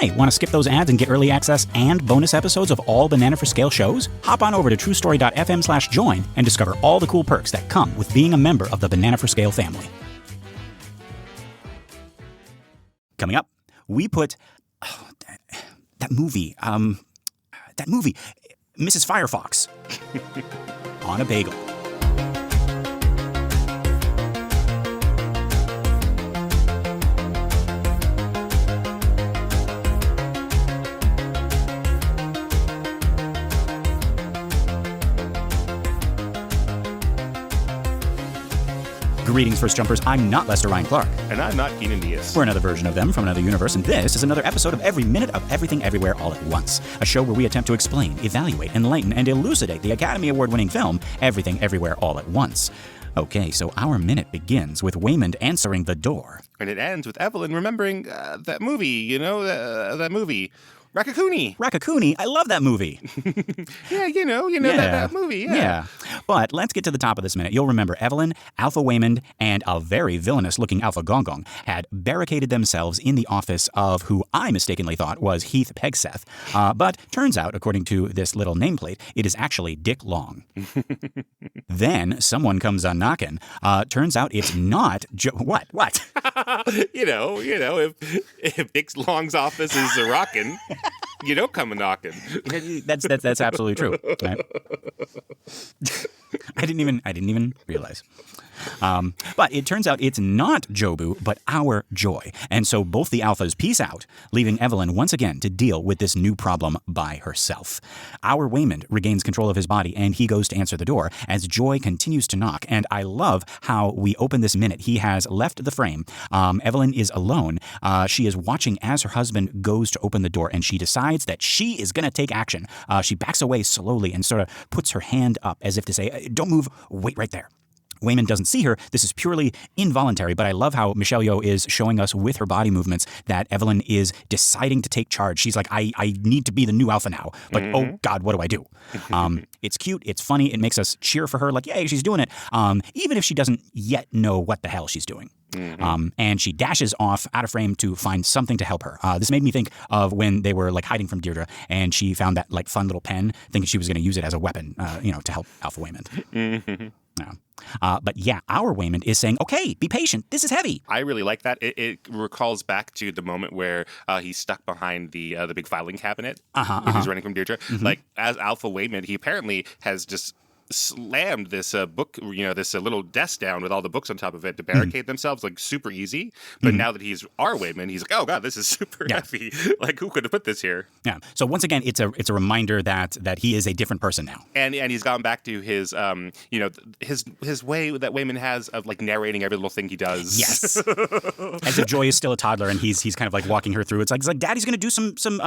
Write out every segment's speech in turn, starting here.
Hey, want to skip those ads and get early access and bonus episodes of all Banana for Scale shows? Hop on over to truestory.fm/join and discover all the cool perks that come with being a member of the Banana for Scale family. Coming up, we put that movie, Mrs. Firefox, on a bagel. Greetings, First Jumpers. I'm not Lester Ryan Clark. And I'm not Keenan Diaz. We're another version of them from another universe, and this is another episode of Every Minute of Everything Everywhere All at Once, a show where we attempt to explain, evaluate, enlighten, and elucidate the Academy Award-winning film Everything Everywhere All at Once. Okay, so our minute begins with Waymond answering the door. And it ends with Evelyn remembering that movie, that movie. Raccacoonie. I love that movie. Yeah, that movie. Yeah. But let's get to the top of this minute. You'll remember Evelyn, Alpha Waymond, and a very villainous-looking Alpha Gong had barricaded themselves in the office of who I mistakenly thought was Heath Pegseth. But turns out, according to this little nameplate, it is actually Dick Long. Then someone comes on knocking. Turns out it's not What? If Dick Long's office is a-rockin', you don't come a-knockin'. That's absolutely true. Right? I didn't even realize. But it turns out it's not Jobu, but our Joy. And so both the alphas peace out, leaving Evelyn once again to deal with this new problem by herself. Our Waymond regains control of his body, and he goes to answer the door as Joy continues to knock. And I love how we open this minute. He has left the frame. Evelyn is alone. She is watching as her husband goes to open the door, and she decides that she is going to take action. She backs away slowly and sort of puts her hand up as if to say, don't move, wait right there. Waymond doesn't see her. This is purely involuntary, but I love how Michelle Yeoh is showing us with her body movements that Evelyn is deciding to take charge. She's like, I need to be the new alpha now, but oh God, what do I do? It's cute. It's funny. It makes us cheer for her like, yay, she's doing it, even if she doesn't yet know what the hell she's doing. And she dashes off out of frame to find something to help her. This made me think of when they were like hiding from Deirdre and she found that like fun little pen, thinking she was going to use it as a weapon, to help Alpha Waymond. But yeah, our Waymond is saying, okay, be patient. This is heavy. I really like that. It recalls back to the moment where he's stuck behind the big filing cabinet when he's running from Deirdre. Like, as Alpha Waymond, he apparently has just slammed this book, this little desk down with all the books on top of it to barricade themselves, like super easy. But now that he's our Waymond, he's like, oh God, this is super heavy. Like, who could have put this here? Yeah. So once again, it's a reminder that he is a different person now. And he's gone back to his his way that Waymond has of like narrating every little thing he does. Yes. As if Joy is still a toddler and he's kind of like walking her through. It's like Daddy's going to do some some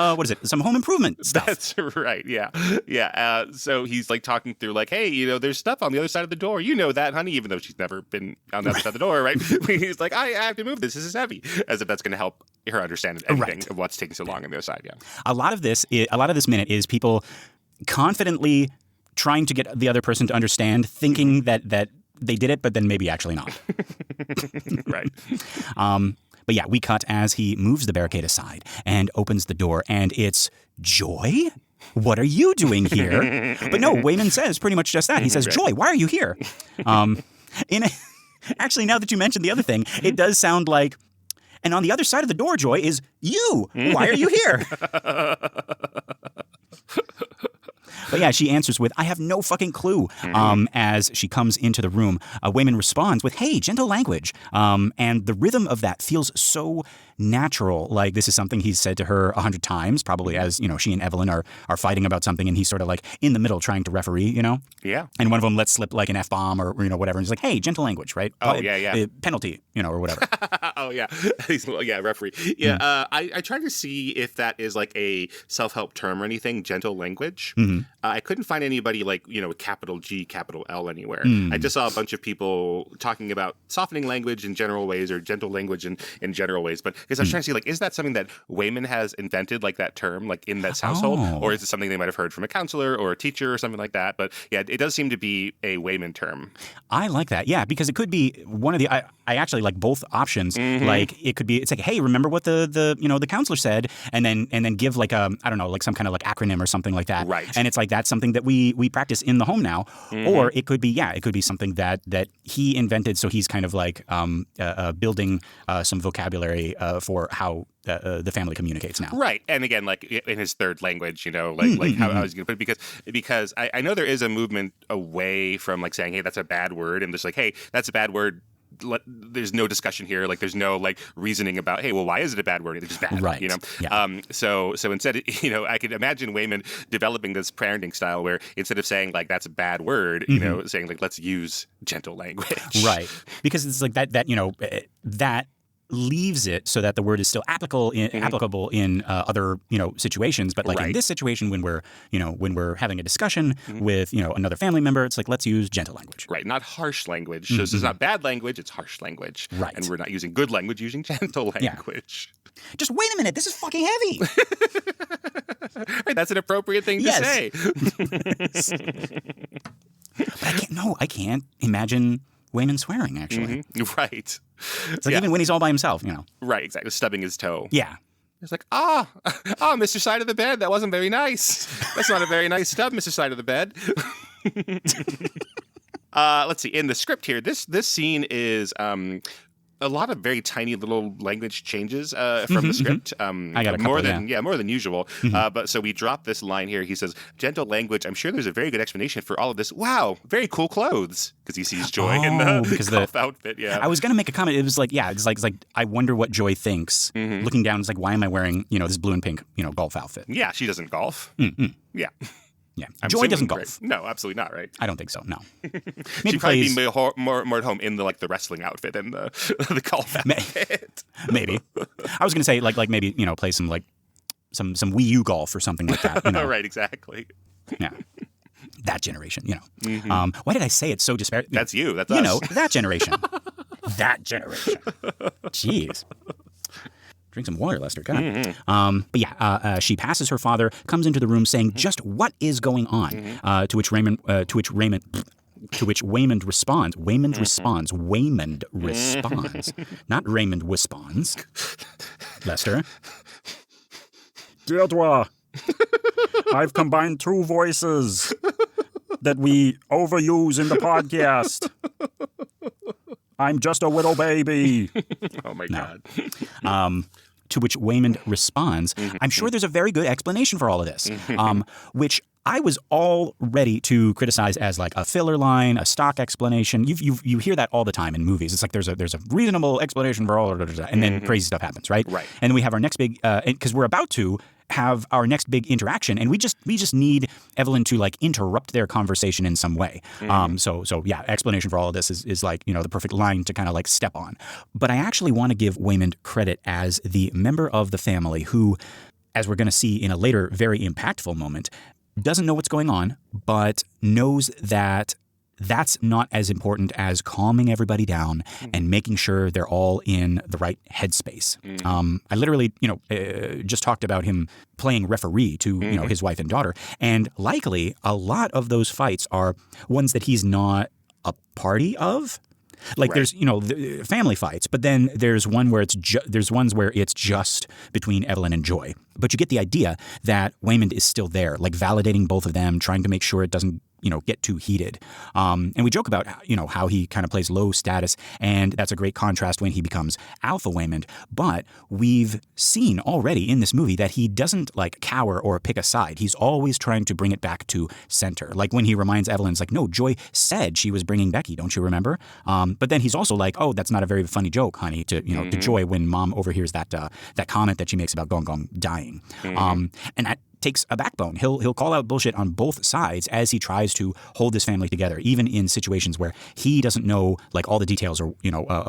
home improvement stuff. That's right. Yeah. Yeah. So he's like talking through like, hey, there's stuff on the other side of the door. You know that, honey, even though she's never been on the other side of the door, right? He's like, I have to move this. This is heavy. As if that's going to help her understand anything of what's taking so long on the other side. Yeah. A lot of this minute is people confidently trying to get the other person to understand, thinking that they did it, but then maybe actually not. Right. But yeah, we cut as he moves the barricade aside and opens the door, and it's Joy? What are you doing here? But no, Waymond says pretty much just that. He says, Joy, why are you here? Actually, now that you mentioned the other thing, it does sound like, and on the other side of the door, Joy, is you. Why are you here? But yeah, she answers with, I have no fucking clue. As she comes into the room, Waymond responds with, hey, gentle language. And the rhythm of that feels so natural. Like this is something he's said to her 100 times, probably as, she and Evelyn are fighting about something and he's sort of like in the middle trying to referee, Yeah. And one of them lets slip like an F-bomb or, whatever. And he's like, hey, gentle language, right? Oh, yeah. Penalty, or whatever. Oh, yeah. Yeah, referee. Yeah, I tried to see if that is like a self-help term or anything, gentle language. I couldn't find anybody like, with capital G, capital L anywhere. I just saw a bunch of people talking about softening language in general ways or gentle language in general ways. But because I was trying to see, like, is that something that Waymond has invented, like that term, like in that household? Or is it something they might have heard from a counselor or a teacher or something like that? But yeah, it does seem to be a Waymond term. I like that. Yeah, because it could be one of the, I actually like both options. Like it could be, it's like, hey, remember what the counselor said, and then give like a, I don't know, like some kind of like acronym or something like that. Right. And it's like that's something that we practice in the home now. Or it could be something that he invented, so he's kind of like building some vocabulary for how the family communicates now. Right. And again, like in his third language, like how I was going to put it, because I know there is a movement away from like saying, hey, that's a bad word, and just like, hey, that's a bad word. There's no discussion here. Like, there's no like reasoning about, hey, well, why is it a bad word? It's just bad, right? Yeah. So instead, I could imagine Waymond developing this parenting style where instead of saying like that's a bad word, saying like let's use gentle language, right? Because it's like that that leaves it so that the word is still applicable in other situations, but like in this situation when we're having a discussion with another family member, it's like let's use gentle language, right? Not harsh language. So this is not bad language; it's harsh language, right? And we're not using good language; using gentle language. Yeah. Just wait a minute, this is fucking heavy. Right, that's an appropriate thing to say. But I can't imagine Waymond swearing, actually. Right. It's like even when he's all by himself, Right, exactly. Stubbing his toe. Yeah. It's like, Mr. Side of the Bed, that wasn't very nice. That's not a very nice stub, Mr. Side of the Bed. Let's see. In the script here, this scene is a lot of very tiny little language changes from the script. I got a couple, more than usual. But so we drop this line here. He says, "Gentle language. I'm sure there's a very good explanation for all of this. Wow, very cool clothes." Because he sees Joy in the golf outfit. Yeah, I was gonna make a comment. It was like, it's like I wonder what Joy thinks. Looking down, it's like, why am I wearing this blue and pink golf outfit? Yeah, she doesn't golf. Yeah. Yeah, Joy doesn't golf. No, absolutely not. Right? I don't think so. No, she'd probably be more at home in the wrestling outfit and the golf outfit. Maybe. I was gonna say like maybe play some some Wii U golf or something like that. Right? Exactly. Yeah, that generation. Why did I say it so disparate? That's you. That's us. That generation. That generation. Jeez. Drink some water, Lester. God. But yeah, she passes her father, comes into the room saying, "Just what is going on?" To which Waymond responds. Waymond responds. Not Raymond responds. Lester. Deirdre, I've combined two voices that we overuse in the podcast. I'm just a little baby. Oh my God. To which Waymond responds, "I'm sure there's a very good explanation for all of this," which I was all ready to criticize as like a filler line, a stock explanation. You hear that all the time in movies. It's like there's a reasonable explanation for all of it, and then crazy stuff happens, right? Right. And then we have our next big, because we're about to have our next big interaction, and we just need Evelyn to like interrupt their conversation in some way. So yeah, explanation for all of this is like the perfect line to kind of like step on. But I actually want to give Waymond credit as the member of the family who, as we're going to see in a later very impactful moment, doesn't know what's going on, but knows that that's not as important as calming everybody down and making sure they're all in the right headspace. I literally, just talked about him playing referee to, his wife and daughter. And likely a lot of those fights are ones that he's not a party of. Like there's, the family fights, but then there's one where there's ones where it's just between Evelyn and Joy. But you get the idea that Waymond is still there, like validating both of them, trying to make sure it doesn't get too heated. And we joke about, how he kind of plays low status, and that's a great contrast when he becomes Alpha Waymond. But we've seen already in this movie that he doesn't like cower or pick a side. He's always trying to bring it back to center. Like when he reminds Evelyn, it's like, no, Joy said she was bringing Becky, don't you remember? But then he's also like, oh, that's not a very funny joke, honey, to to Joy when Mom overhears that comment that she makes about Gong Gong dying. And that takes a backbone. He'll call out bullshit on both sides as he tries to hold his family together, even in situations where he doesn't know like all the details or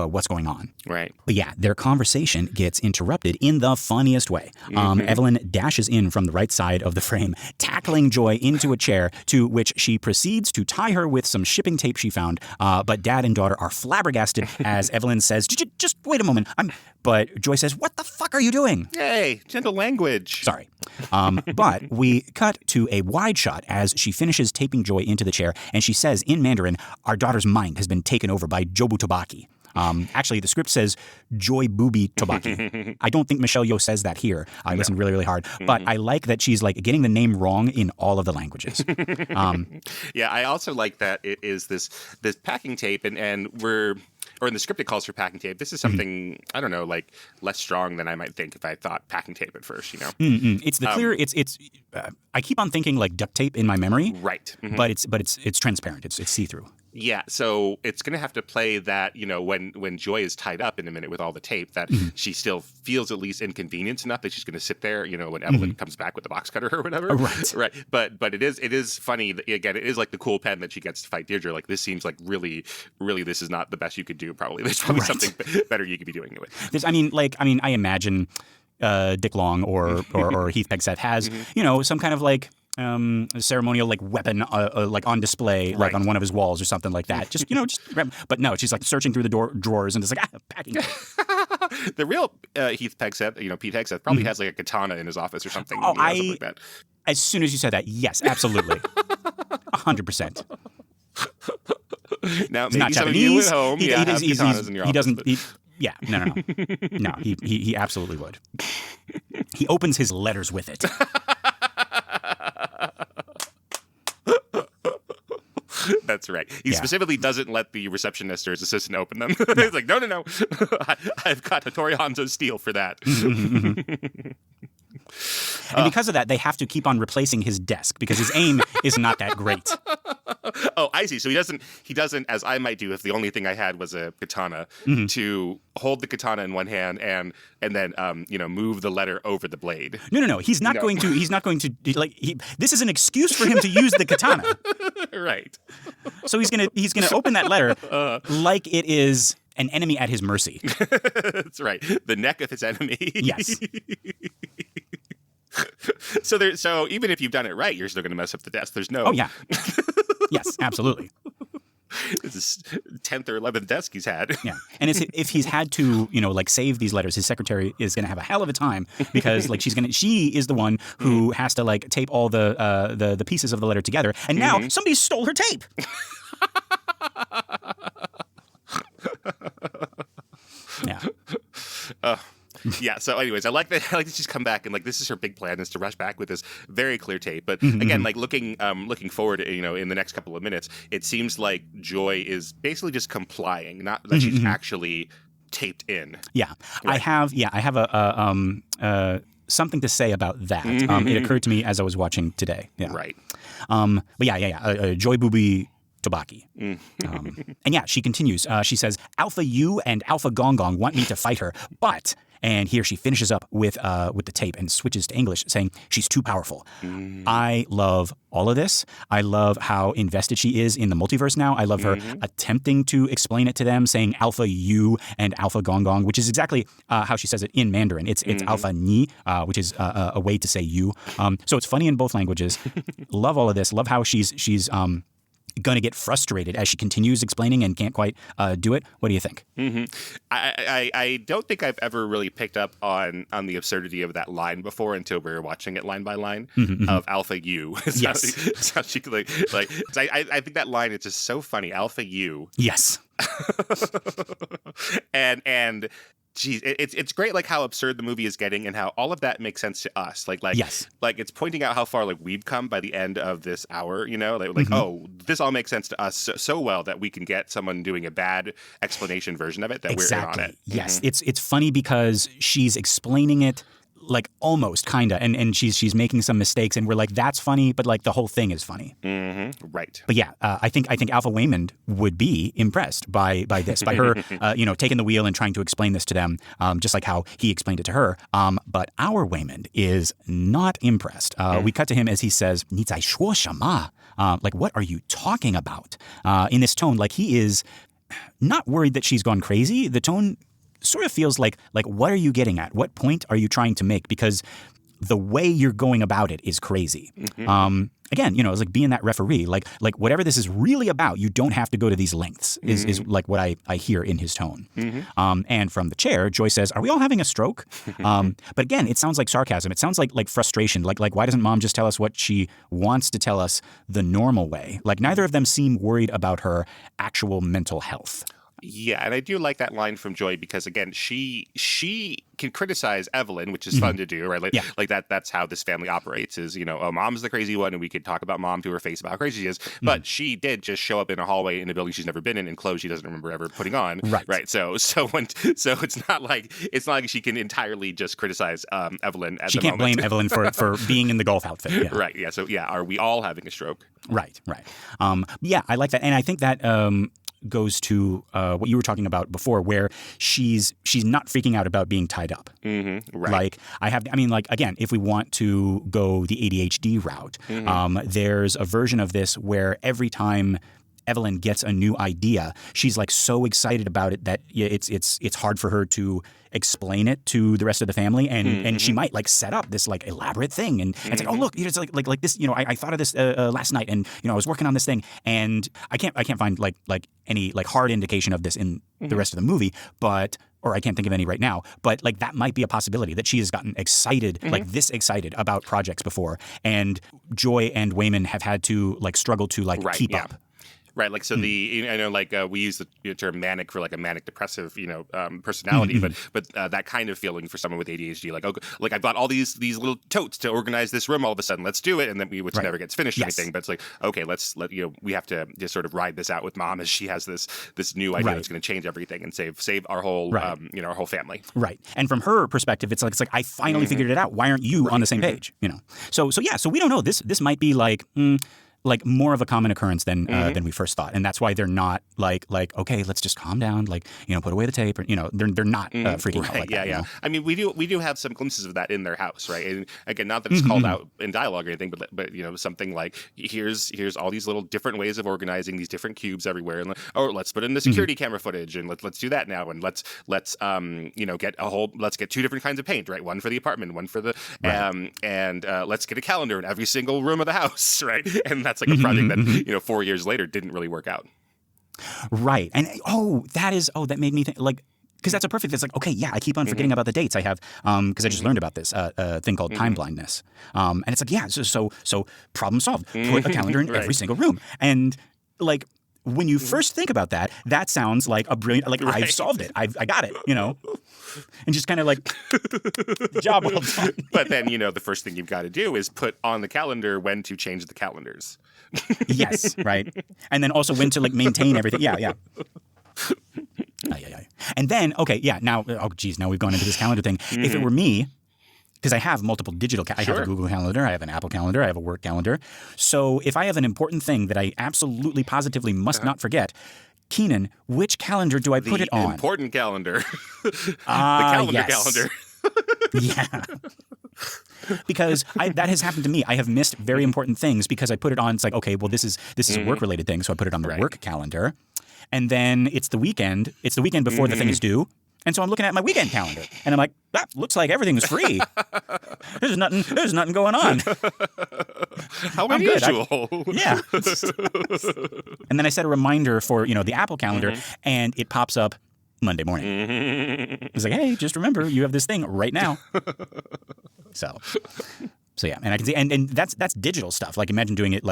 what's going on. Right. But yeah, their conversation gets interrupted in the funniest way. Evelyn dashes in from the right side of the frame, tackling Joy into a chair, to which she proceeds to tie her with some shipping tape she found. But Dad and daughter are flabbergasted as Evelyn says, "Just wait a moment. But Joy says, "What the fuck are you doing?" Hey, gentle language. Sorry. But we cut to a wide shot as she finishes taping Joy into the chair, and she says in Mandarin, "Our daughter's mind has been taken over by Jobu Tobaki." Actually, the script says Joy Booby Tobaki. I don't think Michelle Yeoh says that here. I listened really, really hard. But I like that she's like getting the name wrong in all of the languages. Yeah, I also like that it is this packing tape, and we're, or in the script it calls for packing tape. This is something, I don't know, like less strong than I might think if I thought packing tape at first, you know? It's the clear, I keep on thinking like duct tape in my memory. Right. But it's transparent. It's see-through. Yeah, so it's going to have to play that, you know, when Joy is tied up in a minute with all the tape, that she still feels at least inconvenienced enough that she's going to sit there, you know, when Evelyn comes back with the box cutter or whatever. Right. Right. But it is funny. That, again, it is like the cool pen that she gets to fight Deirdre. Like, this seems like really, really, this is not the best you could do, probably. There's probably something better you could be doing it with. I imagine Dick Long or Heath Pegseth has, you know, some kind of like ceremonial like weapon like on display, like on one of his walls or something like that. Just but no, she's like searching through the drawers and just like packing. The real Heath Pegseth, you know, Pete Hegseth probably has like a katana in his office or something. Oh, something like that. As soon as you said that, yes, absolutely, 100%. Now, He's maybe not some of Japanese. you at home, have katanas in your office. No. He absolutely would. He opens his letters with it. That's right. He specifically doesn't let the receptionist or his assistant open them. He's like, no. I've got Hattori Hanzo's steel for that. And because of that, they have to keep on replacing his desk because his aim is not that great. Oh, I see. So he doesn't, as I might do if the only thing I had was a katana, to hold the katana in one hand and then move the letter over the blade. No. He's not going to this is an excuse for him to use the katana. Right. So he's gonna open that letter like it is an enemy at his mercy. That's right. The neck of his enemy. Yes. So even if you've done it right, you're still going to mess up the desk. There's no. Oh yeah. Yes, absolutely. This is 10th or 11th desk he's had. Yeah, and if he's had to, save these letters, his secretary is going to have a hell of a time because, she is the one who has to tape all the pieces of the letter together, and now somebody stole her tape. Yeah. Yeah. So, anyways, I like that she's come back and this is her big plan is to rush back with this very clear tape. But again, looking forward, in the next couple of minutes, it seems like Joy is basically just complying, not that she's actually taped in. Yeah, Right. I have a something to say about that. It occurred to me as I was watching today. Yeah. Right. But Joy Booby Tobaki. And yeah, she continues. She says, Alpha U and Alpha Gong Gong want me to fight her, but... And here she finishes up with the tape and switches to English, saying she's too powerful. I love all of this. I love how invested she is in the multiverse now. I love her attempting to explain it to them, saying Alpha U and Alpha Gong Gong, which is exactly how she says it in Mandarin. It's Alpha Ni, which is a way to say you. So it's funny in both languages. Love all of this. Love how she's going to get frustrated as she continues explaining and can't quite do it. What do you think? I don't think I've ever really picked up on the absurdity of that line before until we were watching it line by line of Alpha U. Yes. How she I think that line is just so funny. Alpha U. Yes. and geez, it's great how absurd the movie is getting and how all of that makes sense to us. Yes. It's pointing out how far we've come by the end of this hour, oh, this all makes sense to us so well that we can get someone doing a bad explanation version of it that we're in on it. Yes. It's funny because she's explaining it almost kinda and she's making some mistakes and we're that's funny, but the whole thing is funny. Right. But yeah, I think Alpha Waymond would be impressed by this, by her taking the wheel and trying to explain this to them, just like how he explained it to her. But our Waymond is not impressed. We cut to him as he says, 你在说什么? What are you talking about? In this tone, he is not worried that she's gone crazy. The tone sort of feels like what are you getting at? What point are you trying to make? Because the way you're going about it is crazy. Again, it's being that referee. Whatever this is really about, you don't have to go to these lengths. Is what I hear in his tone. And from the chair, Joy says, "Are we all having a stroke?" But again, it sounds like sarcasm. It sounds like frustration. Why doesn't Mom just tell us what she wants to tell us the normal way? Neither of them seem worried about her actual mental health. Yeah, and I do like that line from Joy because again, she can criticize Evelyn, which is fun to do, right? Like that's how this family operates is, oh, mom's the crazy one, and we could talk about mom to her face about how crazy she is. But she did just show up in a hallway in a building she's never been in clothes she doesn't remember ever putting on. Right. So it's not like she can entirely just criticize Evelyn at she the can't moment. blame Evelyn for being in the golf outfit. Yeah. Right. Yeah. So are we all having a stroke? Right. Yeah, I like that. And I think that goes to what you were talking about before, where she's not freaking out about being tied up. Right. Again, if we want to go the ADHD route, there's a version of this where every time Evelyn gets a new idea, she's like so excited about it that it's hard for her to explain it to the rest of the family, and she might like set up this like elaborate thing, and it's like, oh look, it's like this, I thought of this last night, and I was working on this thing, and I can't find like any like hard indication of this in the rest of the movie, or I can't think of any right now, but like that might be a possibility that she has gotten excited, like this excited about projects before, and Joy and Waymond have had to like struggle to like keep up. Right, like so I know like we use the term manic for like a manic depressive personality, but that kind of feeling for someone with ADHD, like I've got all these little totes to organize this room all of a sudden, let's do it, and then which never gets finished or anything. But it's like, okay, we have to just sort of ride this out with mom as she has this new idea that's going to change everything and save our whole our whole family. Right, and from her perspective, it's like I finally figured it out. Why aren't you on the same page? So we don't know. This might be like more of a common occurrence than we first thought, and that's why they're not like okay, let's just calm down, put away the tape, or they're not freaking out like that. Yeah. I mean, we do have some glimpses of that in their house, right? And again, not that it's called out in dialogue or anything, but something like here's all these little different ways of organizing these different cubes everywhere, and let's put in the security camera footage, and let's do that now, and let's get two different kinds of paint, right? One for the apartment, one for the and let's get a calendar in every single room of the house, right? And that's like a project that 4 years later didn't really work out. Right, and that made me think because that's a perfect. It's like, okay, yeah, I keep on forgetting about the dates. I have because I just learned about this thing called time blindness, and it's like, yeah, so problem solved. Put a calendar in every single room, and like. When you first think about that, that sounds like a brilliant, I've solved it. I got it, and just kind of like, job well done. But then, the first thing you've got to do is put on the calendar when to change the calendars. Yes, right. And then also when to maintain everything. Yeah. And then, okay, yeah, now we've gone into this calendar thing. If it were me, because I have multiple digital I have a Google Calendar, I have an Apple Calendar, I have a work calendar. So if I have an important thing that I absolutely positively must not forget, Keenan, which calendar do I put it on? The important calendar. The calendar calendar. Yeah. Because that has happened to me. I have missed very important things because I put it on. It's like, okay, well, this is a work-related thing, so I put it on the work calendar. And then it's the weekend. It's the weekend before the thing is due. And so I'm looking at my weekend calendar, and I'm like, that looks like everything's free. There's nothing going on. How unusual. Yeah. And then I set a reminder for, the Apple Calendar, and it pops up Monday morning. It's like, hey, just remember, you have this thing right now. So yeah, and I can see, and that's digital stuff. Like imagine doing it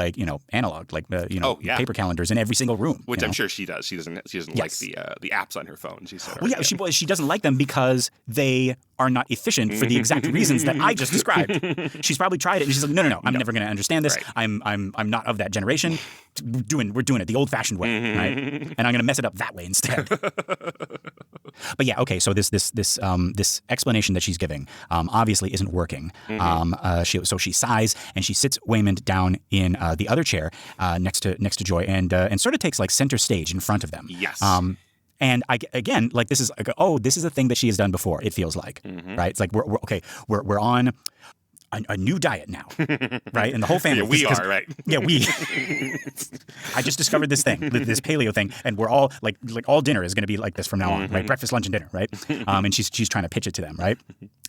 analog, paper calendars in every single room. Which I'm sure she does. She doesn't like the apps on her phone. She said. Well, yeah, she doesn't like them because they are not efficient for the exact reasons that I just described. She's probably tried it and she's like, no, I'm never going to understand this. Right. I'm not of that generation. We're doing it the old-fashioned way, right? And I'm going to mess it up that way instead. But yeah, okay. So this explanation that she's giving obviously isn't working. So she sighs and she sits Waymond down in the other chair next to Joy and sort of takes center stage in front of them. Yes. And this is a thing that she has done before. It feels like, right? It's like we're on a new diet now, right? And the whole family. Yeah, we are, right? Yeah, we. I just discovered this thing, this paleo thing, and we're all like all dinner is going to be like this from now on, right? Breakfast, lunch, and dinner, right? And she's trying to pitch it to them, right?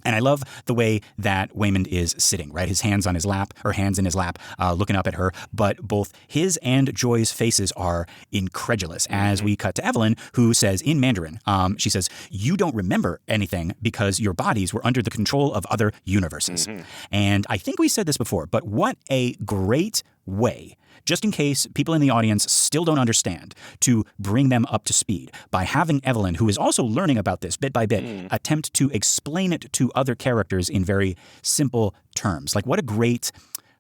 And I love the way that Waymond is sitting, right? His hands on his lap, or hands in his lap, looking up at her. But both his and Joy's faces are incredulous as we cut to Evelyn, who says in Mandarin, she says, "You don't remember anything because your bodies were under the control of other universes." And I think we said this before, but what a great way, just in case people in the audience still don't understand, to bring them up to speed by having Evelyn, who is also learning about this bit by bit, attempt to explain it to other characters in very simple terms. Like, what a great,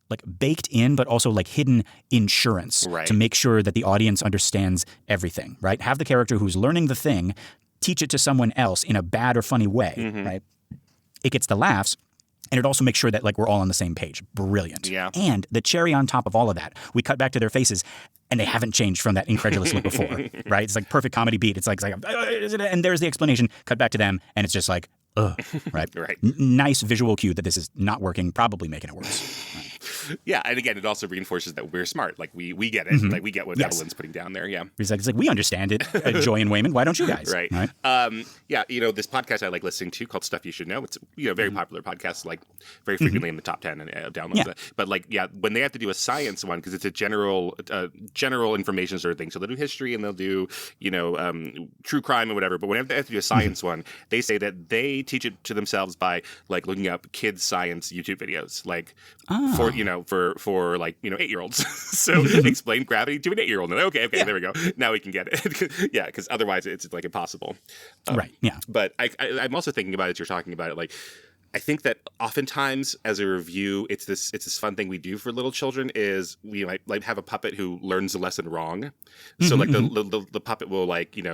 like, baked in but also like hidden insurance to make sure that the audience understands everything, right? Have the character who's learning the thing teach it to someone else in a bad or funny way, right? It gets the laughs. And it also makes sure that, like, we're all on the same page. Brilliant. Yeah. And the cherry on top of all of that, we cut back to their faces, and they haven't changed from that incredulous look before, right? It's like perfect comedy beat. It's like, and there's the explanation. Cut back to them, and it's just like, ugh, right? Right. Nice visual cue that this is not working, probably making it worse. Right. Yeah, and again, it also reinforces that we're smart. Like, we get it. Like, we get what Evelyn's putting down there. Yeah. It's like we understand it. Joy and Waymond. Why don't you guys? Right. Yeah, this podcast I like listening to called Stuff You Should Know. It's very popular podcast, like very frequently in the top 10 and downloads. But like, when they have to do a science one, because it's a general information sort of thing. So they'll do history and they'll do true crime and whatever. But whenever they have to do a science one, they say that they teach it to themselves by like looking up kids science YouTube videos, like for like 8-year-olds. So explain gravity to an 8-year-old. And okay, there we go. Now we can get it. Yeah, because otherwise it's like impossible. Right. Yeah. But I'm also thinking about it as you're talking about it, like, I think that oftentimes as a review, it's this fun thing we do for little children is we might like have a puppet who learns the lesson wrong. So like the puppet will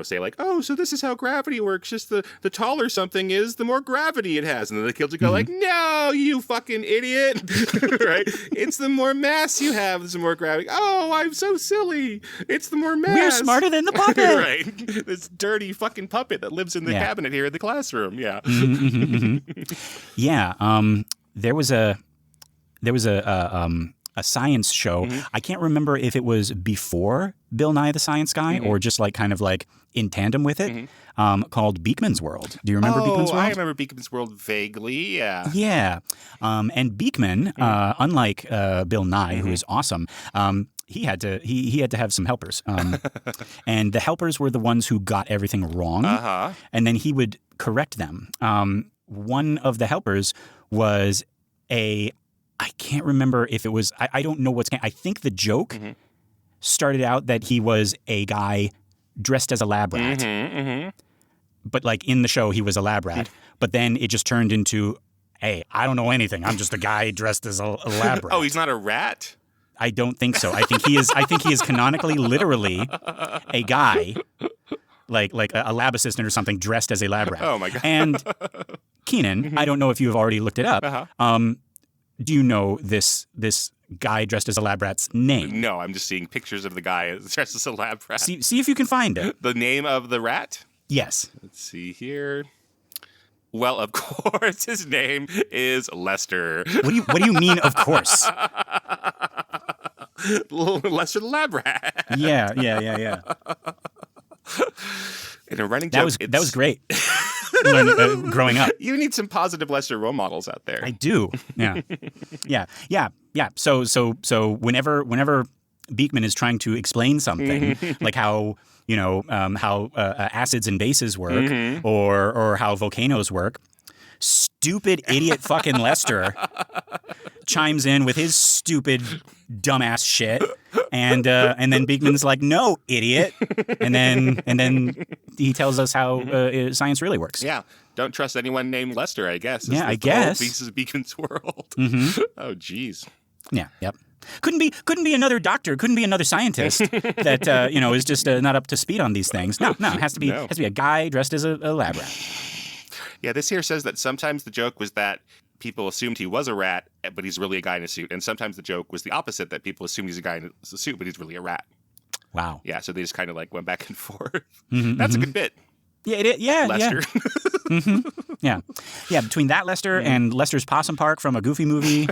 say like, oh, so this is how gravity works. Just the taller something is, the more gravity it has. And then the kids will go like, no, you fucking idiot. Right? It's the more mass you have, the more gravity. Oh, I'm so silly. It's the more mass. We're smarter than the puppet. Right. This dirty fucking puppet that lives in the cabinet here in the classroom. Yeah. Yeah, there was a science show. I can't remember if it was before Bill Nye the Science Guy or just like kind of like in tandem with it, called Beakman's World. Do you remember Beakman's World? I remember Beakman's World vaguely. Yeah. Yeah, and Beakman, unlike Bill Nye, who is awesome. He had to have some helpers, and the helpers were the ones who got everything wrong, and then he would correct them. One of the helpers was I can't remember if it was, I don't know what's, I think the joke started out that he was a guy dressed as a lab rat. But like in the show, he was a lab rat. But then it just turned into, hey, I don't know anything. I'm just a guy dressed as a lab rat. Oh, he's not a rat? I don't think so. I think he is canonically, literally a guy like a lab assistant or something dressed as a lab rat. Oh my God. And Keenan, I don't know if you have already looked it up. Do you know this guy dressed as a lab rat's name? No, I'm just seeing pictures of the guy dressed as a lab rat. See if you can find it. The name of the rat? Yes. Let's see here. Well, of course, his name is Lester. What do you mean, of course? Lester the lab rat. Yeah. In a running joke, that was great. Growing up, you need some positive Lester role models out there. I do. Yeah. So whenever Beakman is trying to explain something, like how acids and bases work, or how volcanoes work, stupid idiot fucking Lester chimes in with his stupid dumbass shit, and then Beakman's like, "No, idiot," and then he tells us how science really works. Yeah, don't trust anyone named Lester. I guess. I guess. This is Beacon's world. Oh, geez. Yeah. Yep. Couldn't be another doctor. Couldn't be another scientist that is just not up to speed on these things. No. It has to be a guy dressed as a lab rat. Yeah, this here says that sometimes the joke was that people assumed he was a rat, but he's really a guy in a suit. And sometimes the joke was the opposite, that people assumed he's a guy in a suit, but he's really a rat. Wow. Yeah, so they just kind of like went back and forth. That's a good bit. Yeah, it is. Yeah, Lester. Yeah. Yeah, between that Lester and Lester's Possum Park from a Goofy movie.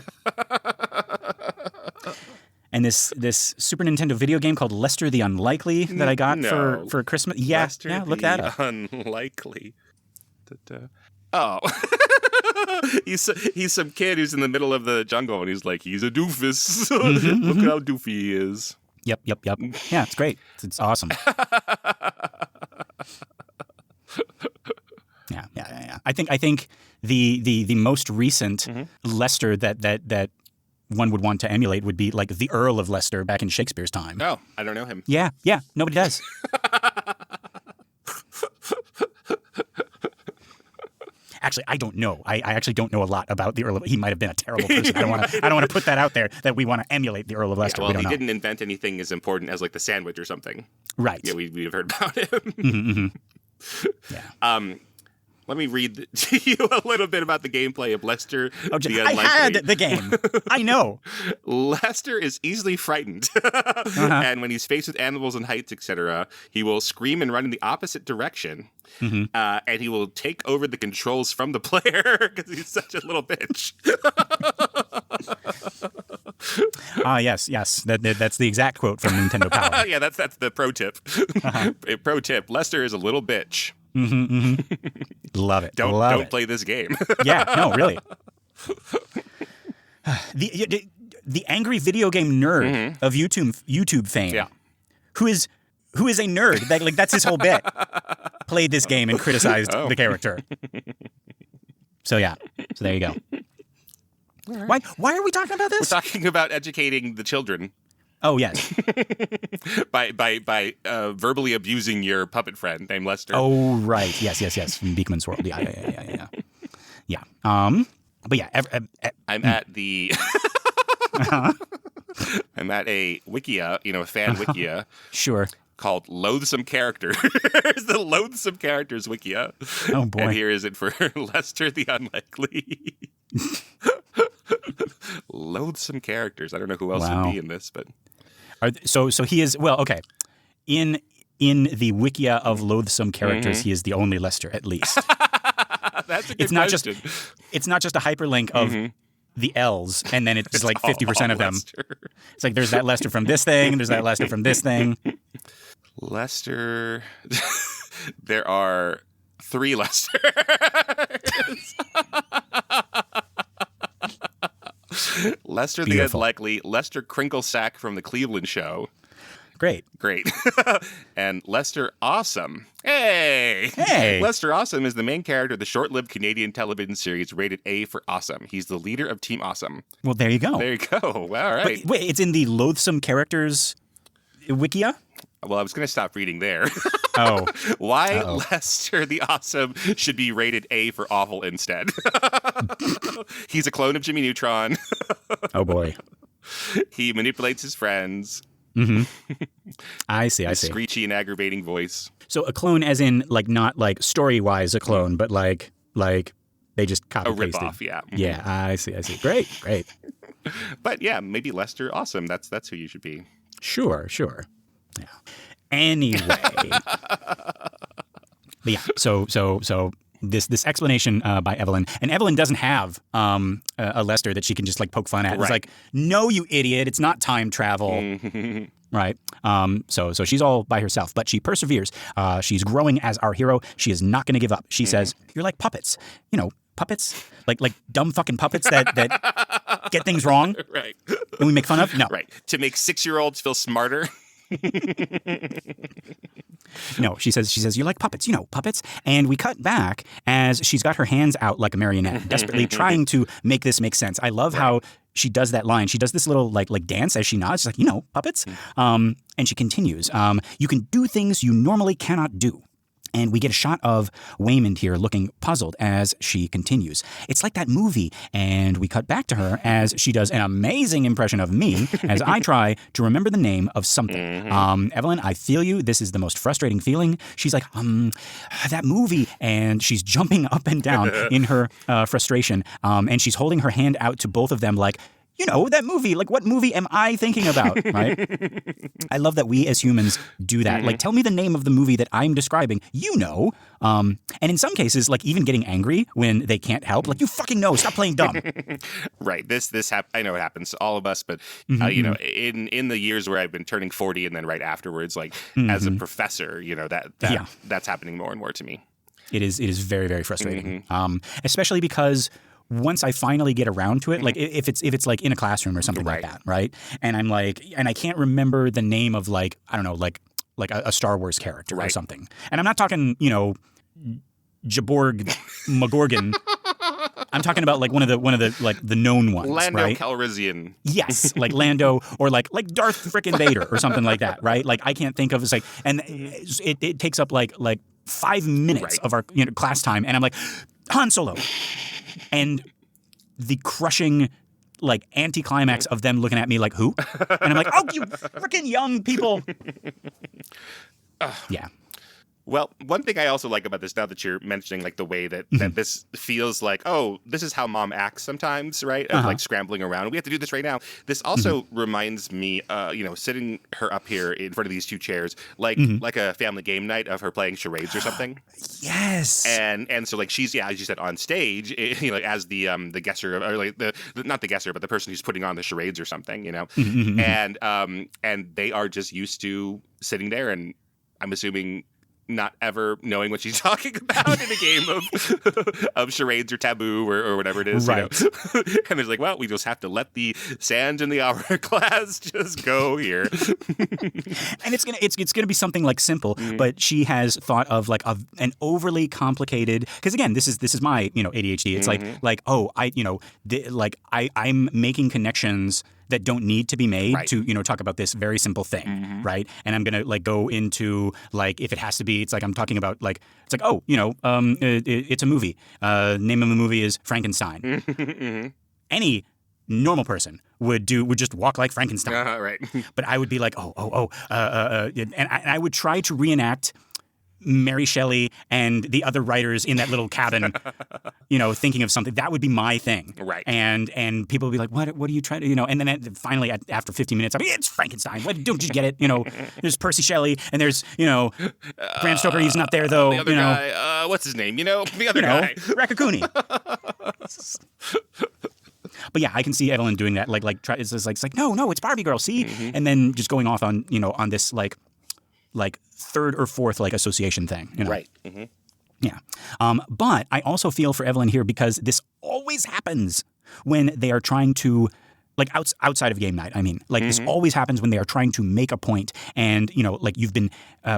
And this Super Nintendo video game called Lester the Unlikely that I got for Christmas. Yeah, Lester look that up. Unlikely. Oh. he's some kid who's in the middle of the jungle, and he's like, he's a doofus. Look how doofy he is. Yep. Yeah, it's great. It's awesome. Yeah. I think the most recent Leicester that one would want to emulate would be like the Earl of Leicester back in Shakespeare's time. Oh, I don't know him. Yeah, nobody does. Actually, I don't know. I actually don't know a lot about the Earl of. He might have been a terrible person. I don't want to put that out there that we want to emulate the Earl of Leicester. Yeah, well, we don't he know. didn't invent anything as important as like the sandwich or something. Right. Yeah, we've heard about him. Yeah. Let me read to you a little bit about the gameplay of Leicester the Unlikely. I had the game. I know. Lester is easily frightened, and when he's faced with animals and heights, etc., he will scream and run in the opposite direction, and he will take over the controls from the player because he's such a little bitch. Yes. That's the exact quote from Nintendo Power. Yeah, that's the pro tip. Pro tip: Lester is a little bitch. Love it. Don't play this game. Yeah, no, really. The angry video game nerd of YouTube fame. Yeah. Who is a nerd. That's his whole bit. Played this game and criticized the character. So there you go. Right. Why are we talking about this? We're talking about educating the children. Oh, yes. by verbally abusing your puppet friend named Lester. Oh, right. Yes. From Beekman's World. Yeah. But yeah. I'm at the... I'm at a wikia, a fan wikia. Sure. Called Loathsome Characters. The Loathsome Characters wikia. Oh, boy. And here is it for Lester the Unlikely. Loathsome Characters. I don't know who else would be in this, but... So he is, well, okay. In the wikia of Loathsome Characters, he is the only Lester, at least. That's a good question. It's not just a hyperlink of the L's, and then it's like 50% of them. Lester. It's like there's that Lester from this thing, there's that Lester from this thing. Lester. There are 3 Lesters. Lester the Unlikely, Lester Crinklesack from the Cleveland Show. Great. And Lester Awesome. Hey! Lester Awesome is the main character of the short-lived Canadian television series rated A for Awesome. He's the leader of Team Awesome. Well, there you go. All right. But wait, it's in the Loathsome Characters wikia? Well, I was going to stop reading there. Oh. Why Lester the Awesome should be rated A for awful instead. He's a clone of Jimmy Neutron. Oh, boy. He manipulates his friends. I see. Screechy and aggravating voice. So a clone as in, like, not like story-wise a clone, but like they just copy-pasted. A rip-off, yeah. Yeah, I see. Great. But yeah, maybe Lester Awesome. That's who you should be. Sure. Yeah. Anyway. But yeah, so this explanation by Evelyn, and Evelyn doesn't have a Lester that she can just like poke fun at. Right. It's like, no, you idiot, it's not time travel. Right. So she's all by herself, but she perseveres. She's growing as our hero. She is not going to give up. She says, "You're like puppets. Puppets, like dumb fucking puppets that get things wrong. Right. And we make fun of. No. Right. To make 6-year-olds feel smarter." No, she says, "You're like puppets, puppets." And we cut back as she's got her hands out like a marionette, desperately trying to make this make sense. I love how she does that line. She does this little like dance as she nods. She's like, puppets. And she continues, "You can do things you normally cannot do." And we get a shot of Waymond here looking puzzled as she continues. It's like that movie. And we cut back to her as she does an amazing impression of me as I try to remember the name of something. Evelyn, I feel you. This is the most frustrating feeling. She's like, that movie. And she's jumping up and down in her frustration. And she's holding her hand out to both of them like, that movie, like what movie am I thinking about, right? I love that we as humans do that. Like, tell me the name of the movie that I'm describing, And in some cases, like even getting angry when they can't help, like, you fucking know, stop playing dumb. Right. I know it happens to all of us, but, in the years where I've been turning 40 and then right afterwards, like as a professor, that's happening more and more to me. It is very, very frustrating. Especially because once I finally get around to it, like if it's like in a classroom or something like that, right? And I'm like, and I can't remember the name of like, I don't know, like a Star Wars character or something. And I'm not talking, Jaborg McGorgan. I'm talking about like one of the like the known ones, Lando right? Calrissian. Yes, like Lando or like Darth frickin' Vader or something like that, right? Like I can't think of it's like, and it takes up like 5 minutes of our class time, and I'm like Han Solo, and the crushing like anticlimax of them looking at me like who, and I'm like, oh, you frickin' young people. Yeah. Well, one thing I also like about this, now that you're mentioning like the way that this feels like, oh, this is how mom acts sometimes, right? Of like scrambling around. We have to do this right now. This also reminds me, sitting her up here in front of these two chairs, like a family game night of her playing charades or something. Yes. And so like she's, as you said, on stage, as the guesser, or like not the guesser, but the person who's putting on the charades or something, and they are just used to sitting there, and I'm assuming not ever knowing what she's talking about in a game of charades or taboo or whatever it is, right? And it's like, well, we just have to let the sand in the hourglass just go here. And it's gonna be something like simple, but she has thought of like an overly complicated. Because again, this is my ADHD. It's like oh, I'm making connections that don't need to be made to talk about this very simple thing, right? And I'm gonna like go into like if it has to be, it's like I'm talking about like it's like oh it's a movie. Name of the movie is Frankenstein. Any normal person would just walk like Frankenstein, right? But I would be like and I would try to reenact Mary Shelley and the other writers in that little cabin, thinking of something. That would be my thing. Right. And people would be like, what are you trying to, and then finally after 15 minutes, I'm like, it's Frankenstein. Don't you get it? There's Percy Shelley and there's, Bram Stoker. He's not there though. The other guy, what's his name? The other guy. Raccacoonie. But yeah, I can see Evelyn doing that. It's like, no, it's Barbie girl. See? And then just going off on, on this like third or fourth like association thing, right? Yeah, but I also feel for Evelyn here because this always happens when they are trying to, like outside of game night. I mean, like this always happens when they are trying to make a point, and like you've been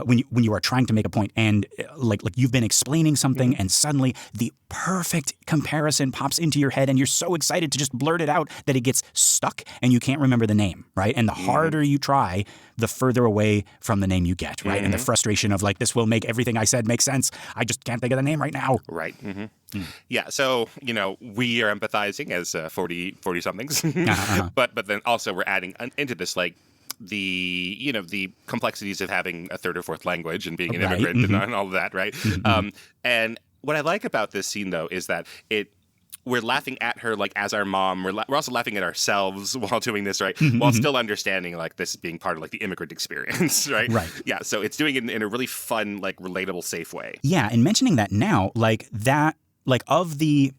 when you are trying to make a point, and like you've been explaining something, and suddenly the perfect comparison pops into your head, and you're so excited to just blurt it out that it gets stuck, and you can't remember the name, right? And the harder you try, the further away from the name you get, right? And the frustration of like, this will make everything I said make sense. I just can't think of the name right now. Right. Yeah. So, we are empathizing as 40 somethings, but then also we're adding into this, like, the complexities of having a third or fourth language and being an immigrant and all of that. Right. And what I like about this scene though, is that we're laughing at her like as our mom. We're also laughing at ourselves while doing this, right? While still understanding like this being part of like the immigrant experience, right? Right. Yeah. So it's doing it in a really fun, like relatable, safe way. Yeah, and mentioning that now, like that, like of the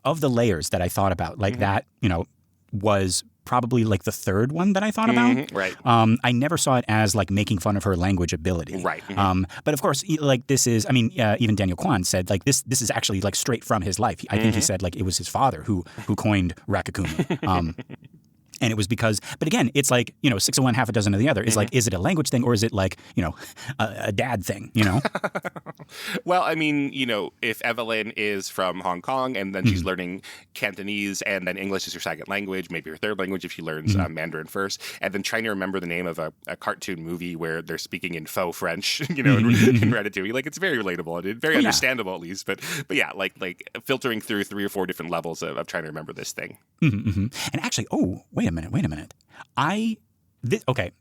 layers that I thought about, like that, was probably like the third one that I thought about. Right. I never saw it as like making fun of her language ability. Right. But of course, like this is, I mean, even Daniel Kwan said like this is actually like straight from his life. I think he said like it was his father who coined Raccacoonie. And it was because, but again, it's like, 6 of one, half a dozen of the other. It's like, is it a language thing or is it like, a dad thing, Well, I mean, if Evelyn is from Hong Kong and then she's learning Cantonese and then English is her second language, maybe her third language if she learns Mandarin first, and then trying to remember the name of a cartoon movie where they're speaking in faux French, in Ratatouille, like it's very relatable and very understandable at least. But yeah, like filtering through 3 or 4 different levels of trying to remember this thing. And actually, wait a minute. Okay.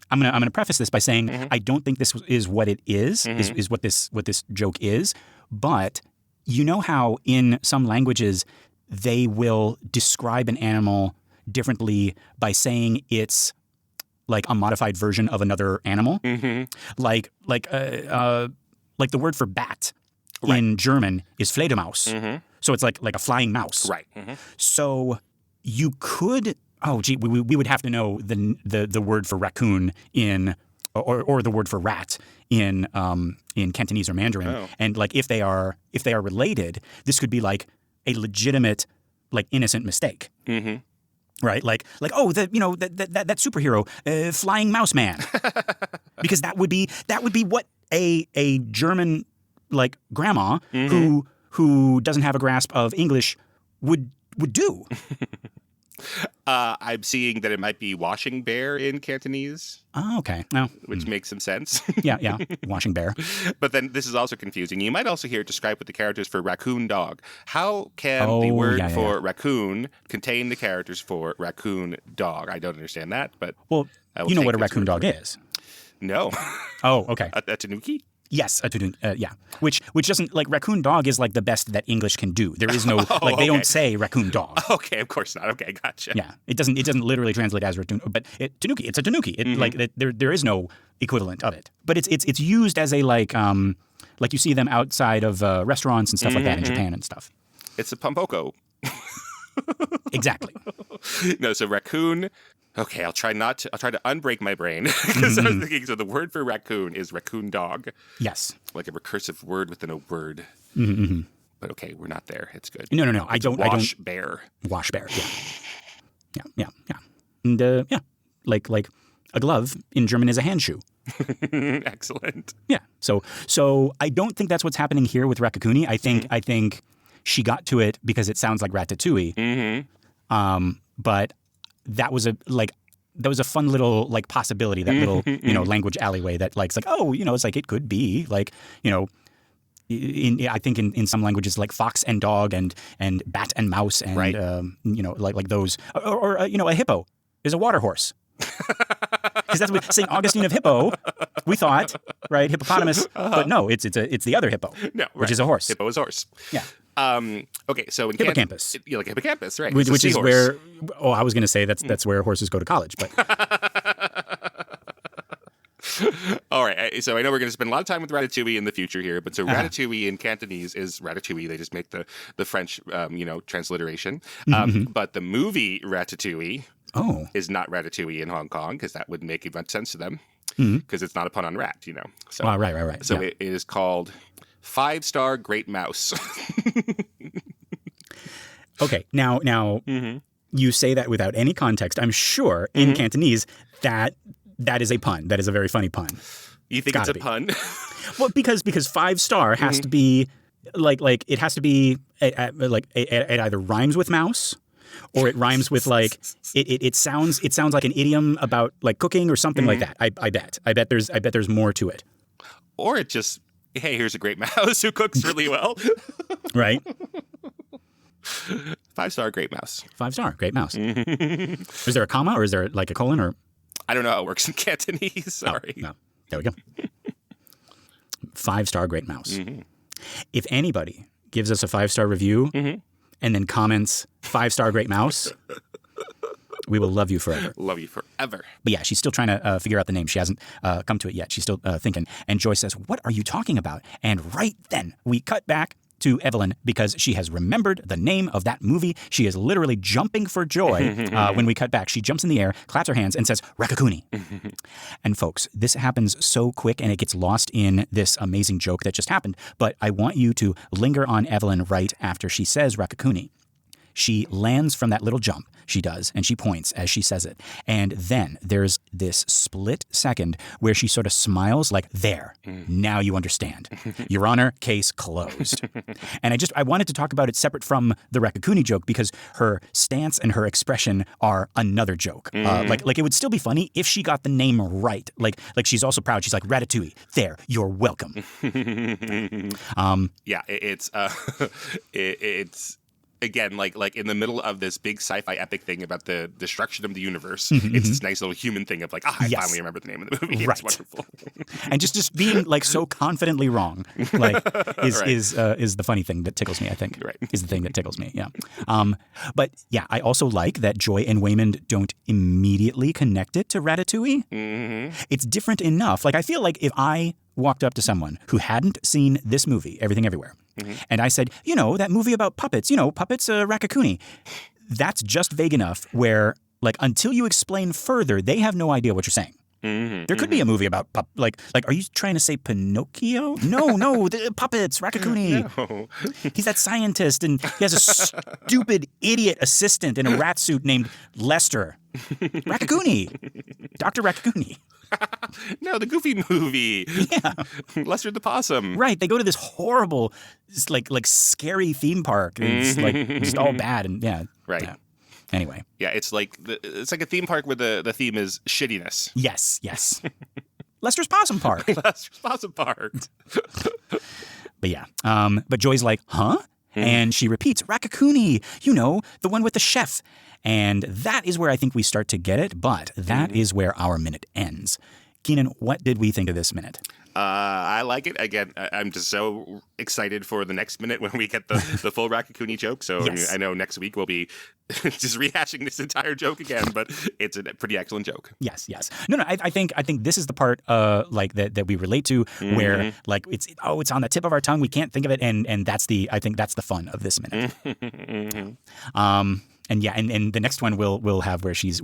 I'm gonna preface this by saying I don't think this is what it is what this joke is. But you know how in some languages they will describe an animal differently by saying it's like a modified version of another animal, like the word for bat in German is Fledermaus, so it's like a flying mouse, right? So you could. Oh, gee, we would have to know the word for raccoon in or the word for rat in Cantonese or Mandarin, and like if they are related, this could be like a legitimate like innocent mistake, right? Like that superhero, Flying Mouse Man, because that would be what a German like grandma who doesn't have a grasp of English would do. I'm seeing that it might be washing bear in Cantonese, Oh, okay. No. which makes some sense. Yeah. Washing bear. But then this is also confusing. You might also hear it described with the characters for raccoon dog. How can the Oh, word yeah. for raccoon contain the characters for raccoon dog? I don't understand that, but Well, I will you know take what a this raccoon word dog for it. is. No. Oh, okay. A tanuki? Yes, a tudun, yeah. Which doesn't, like, raccoon dog is like the best that English can do. There is no, they okay. don't say raccoon dog. Okay, of course not. Okay, gotcha. Yeah, it doesn't literally translate as raccoon, but tanuki. It's a tanuki. There is no equivalent of it. But it's used as a like you see them outside of restaurants and stuff like that in Japan and stuff. It's a pompoko. Exactly. No, so raccoon. Okay, I'll try to unbreak my brain because I was thinking. So the word for raccoon is raccoon dog, Yes. like a recursive word within a word. But okay, we're not there. It's good. No. I don't. Bear. Wash bear. Yeah. And like a glove in German is a hand shoe. Excellent. Yeah. So I don't think that's what's happening here with Rakakuni. I think she got to it because it sounds like ratatouille. But that was a fun little like possibility, that little language alleyway that like it's like, oh, it's like it could be like, I think in some languages like fox and dog and bat and mouse and Right. Like those or a hippo is a water horse. Because that's what St. Augustine of Hippo, we thought, right? Hippopotamus, but no, it's the other hippo, No, which right. is a horse. Hippo is horse. Yeah, Okay, so in Hippocampus. like hippocampus, right? which It's a is seahorse. where. Oh, I was going to say that's where horses go to college, but All right, so I know we're going to spend a lot of time with ratatouille in the future here, but so ratatouille in Cantonese is ratatouille. They just make the French, transliteration. But the movie Ratatouille is not ratatouille in Hong Kong because that would make much sense to them because it's not a pun on rat, So, right. So yeah. it is called 5-Star Great Mouse. Okay, now you say that without any context. I'm sure in Cantonese that is a pun. That is a very funny pun. You think it's a pun? Well, because 5-star has to be like it has to be it either rhymes with mouse or it rhymes with like it sounds like an idiom about like cooking or something like that. I bet there's more to it. Or it just, hey, here's a great mouse who cooks really well. Right? 5-Star Great Mouse. 5-star, great mouse. Is there a comma or is there like a colon or? I don't know how it works in Cantonese. Sorry. No. There we go. 5-star great mouse. If anybody gives us a 5-star review and then comments 5-star great mouse, we will love you forever. Love you forever. But yeah, she's still trying to figure out the name. She hasn't come to it yet. She's still thinking. And Joy says, "What are you talking about?" And right then we cut back to Evelyn because she has remembered the name of that movie. She is literally jumping for joy when we cut back. She jumps in the air, claps her hands, and says, "Rakakuni." And folks, this happens so quick and it gets lost in this amazing joke that just happened. But I want you to linger on Evelyn right after she says Rakakuni. She lands from that little jump, she does, and she points as she says it. And then there's this split second where she sort of smiles like, there, now you understand. Your Honor, case closed. And I wanted to talk about it separate from the Rakakuni joke because her stance and her expression are another joke. Like it would still be funny if she got the name right. Like she's also proud. She's like, Ratatouille, there, you're welcome. Yeah, it's again, like in the middle of this big sci-fi epic thing about the destruction of the universe, it's this nice little human thing of like, I finally remember the name of the movie. Right. It's wonderful. And just being like so confidently wrong, like is the funny thing that tickles me. I think is the thing that tickles me. Yeah. But yeah, I also like that Joy and Waymond don't immediately connect it to Ratatouille. It's different enough. Like I feel like if I walked up to someone who hadn't seen this movie, Everything Everywhere, and I said, that movie about puppets, puppets, Rakakuni, that's just vague enough where, like, until you explain further, they have no idea what you're saying. There could be a movie about like, are you trying to say Pinocchio? No, the puppets, Rakakuni. No. He's that scientist, and he has a stupid idiot assistant in a rat suit named Lester. Rakakuni, Dr. Rakakuni. No, the Goofy movie. Yeah. Lester the Possum. Right. They go to this horrible, like scary theme park. It's like just all bad and yeah. Right. Yeah. Anyway. Yeah, it's like a theme park where the theme is shittiness. Yes. Lester's Possum Park. Lester's Possum Park. But yeah. But Joy's like, huh? And she repeats, Raccacoonie, the one with the chef. And that is where I think we start to get it, but that is where our minute ends. Keenan, what did we think of this minute? I like it. Again, I'm just so excited for the next minute when we get the full Raccacoonie joke. So Yes. I know next week we'll be just rehashing this entire joke again, but it's a pretty excellent joke. Yes. No. I think this is the part like that we relate to, where like it's on the tip of our tongue. We can't think of it, and I think that's the fun of this minute. And yeah, and the next one we'll have where she's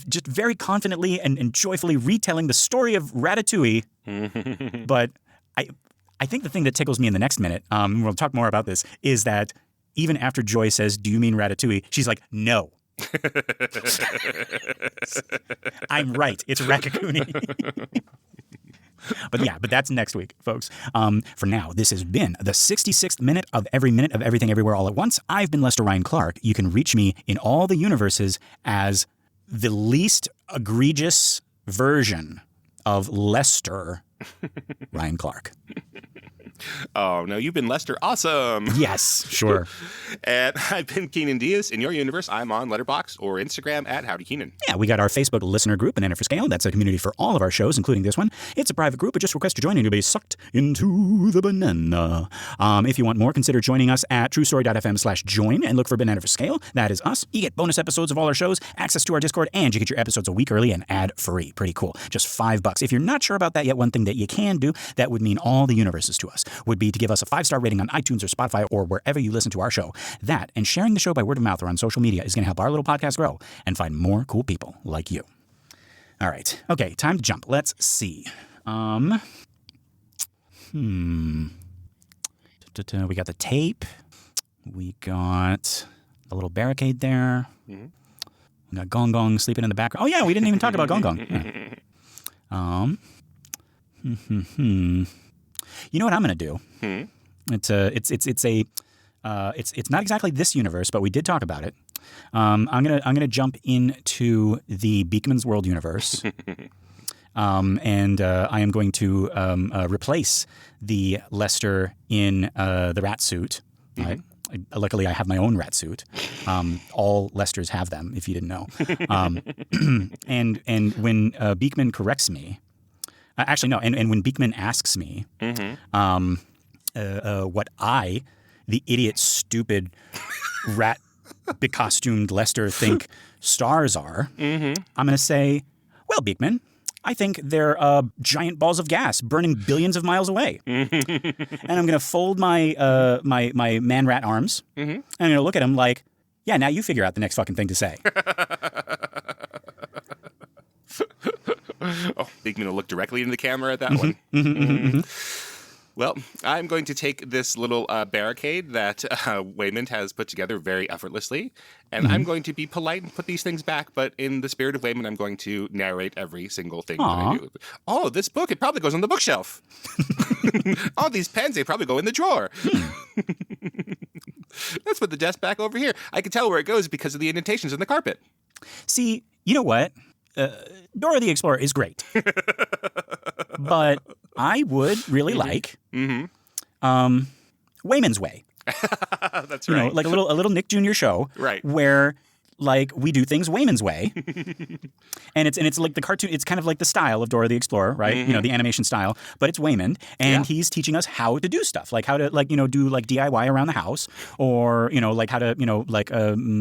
just very confidently and joyfully retelling the story of Ratatouille. But I think the thing that tickles me in the next minute, we'll talk more about this, is that even after Joy says, "Do you mean Ratatouille?" she's like, "No." I'm right. It's Raccacoonie. But that's next week, folks. For now, this has been the 66th minute of Everything Everywhere All at Once. I've been Lester Ryan Clark. You can reach me in all the universes as the least egregious version of Lester Ryan Clark. Oh, no, you've been Lester Awesome. Yes, sure. And I've been Keenan Diaz. In your universe, I'm on Letterboxd or Instagram at Howdy Keenan. Yeah, we got our Facebook listener group, Banana for Scale. That's a community for all of our shows, including this one. It's a private group, but just request to join and you'll be sucked into the banana. If you want more, consider joining us at truestory.fm/join and look for Banana for Scale. That is us. You get bonus episodes of all our shows, access to our Discord, and you get your episodes a week early and ad-free. Pretty cool. Just $5. If you're not sure about that yet, one thing that you can do that would mean all the universes to us would be to give us a 5-star rating on iTunes or Spotify or wherever you listen to our show. That and sharing the show by word of mouth or on social media is going to help our little podcast grow and find more cool people like you. All right. Okay, time to jump. Let's see. We got the tape. We got a little barricade there. We got Gong Gong sleeping in the background. Oh yeah, we didn't even talk about Gong Gong. Yeah. You know what I'm going to do? It's not exactly this universe, but we did talk about it. I'm gonna jump into the Beekman's World universe, and I am going to replace the Lester in the rat suit. Luckily, I have my own rat suit. All Lesters have them, if you didn't know. And when Beekman corrects me. Actually, no. And when Beekman asks me what I, the idiot, stupid, rat becostumed Lester, think stars are, I'm going to say, well, Beekman, I think they're giant balls of gas burning billions of miles away. And I'm going to fold my my man rat arms, and I'm going to look at him like, yeah, now you figure out the next fucking thing to say. Oh, Beekman will look directly into the camera at that one. Well, I'm going to take this little barricade that Waymond has put together very effortlessly, and I'm going to be polite and put these things back, but in the spirit of Waymond, I'm going to narrate every single thing that I do. Oh, this book, it probably goes on the bookshelf. Oh, these pens, they probably go in the drawer. Let's put the desk back over here. I can tell where it goes because of the indentations in the carpet. See, you know what? Dora the Explorer is great. But I would really like Waymond's Way. That's right. Like a little Nick Jr. show, right? Where like we do things Waymond's way, and it's like the cartoon. It's kind of like the style of Dora the Explorer, right? The animation style, but it's Waymond, and he's teaching us how to do stuff, like how to do like DIY around the house, or like how to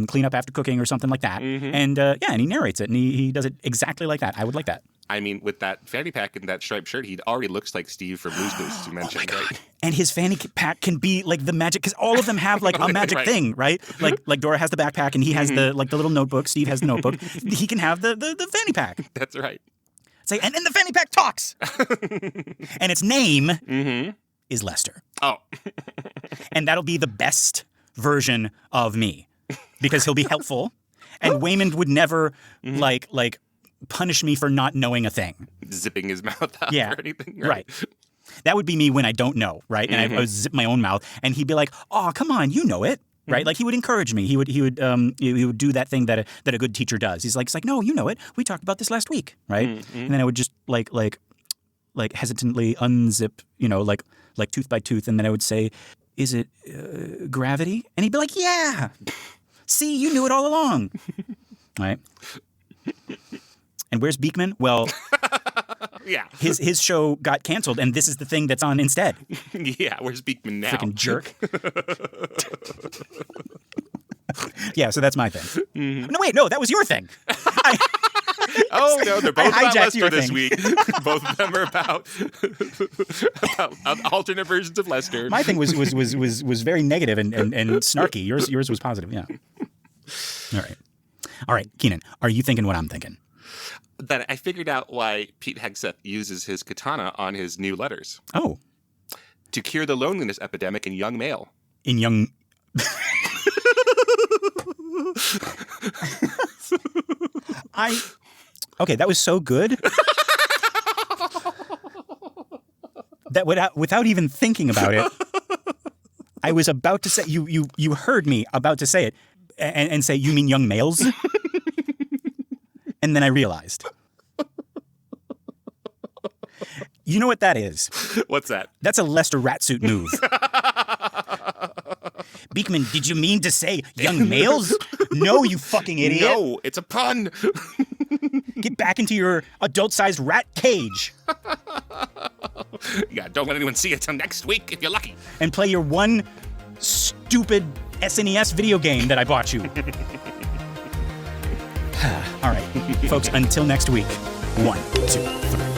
clean up after cooking or something like that. And and he narrates it, and he does it exactly like that. I would like that. I mean, with that fanny pack and that striped shirt, he already looks like Steve from Blue's Clues, as you mentioned. Oh my God. Right? And his fanny pack can be like the magic, because all of them have like a magic thing, right? Like Dora has the backpack, and he has the little notebook. Steve has the notebook. He can have the fanny pack. That's right. Say, and then the fanny pack talks, and its name is Lester. Oh, and that'll be the best version of me, because he'll be helpful, and Waymond would never punish me for not knowing a thing. Zipping his mouth out Yeah. or anything. Right. That would be me when I don't know, right? And I would zip my own mouth, and he'd be like, "Oh, come on, you know it." Right, like he would encourage me. He would do that thing that a good teacher does. He's like, no, you know it. We talked about this last week, right? And then I would just like hesitantly unzip, like tooth by tooth, and then I would say, "Is it gravity?" And he'd be like, "Yeah, see, you knew it all along." Right. And where's Beekman? Well, Yeah. his show got canceled, and this is the thing that's on instead. Yeah, where's Beekman now? Freaking jerk. Yeah, so that's my thing. No, wait, no, that was your thing. Oh, no, they're both about hijacked your Lester this thing. week. Both of them are about alternate versions of Lester. My thing was very negative and snarky. Yours was positive, yeah. All right, Keenan, are you thinking what I'm thinking? That I figured out why Pete Hegseth uses his katana on his new letters. Oh. To cure the loneliness epidemic in young male. In young... Okay, that was so good. That without even thinking about it, I was about to say, you heard me about to say it and say, you mean young males? And then I realized. You know what that is? What's that? That's a Lester Ratsuit move. Beekman, did you mean to say young males? No, you fucking idiot. No, it's a pun. Get back into your adult-sized rat cage. Yeah, don't let anyone see it till next week if you're lucky. And play your one stupid SNES video game that I bought you. All right, folks, until next week. 1, 2, 3.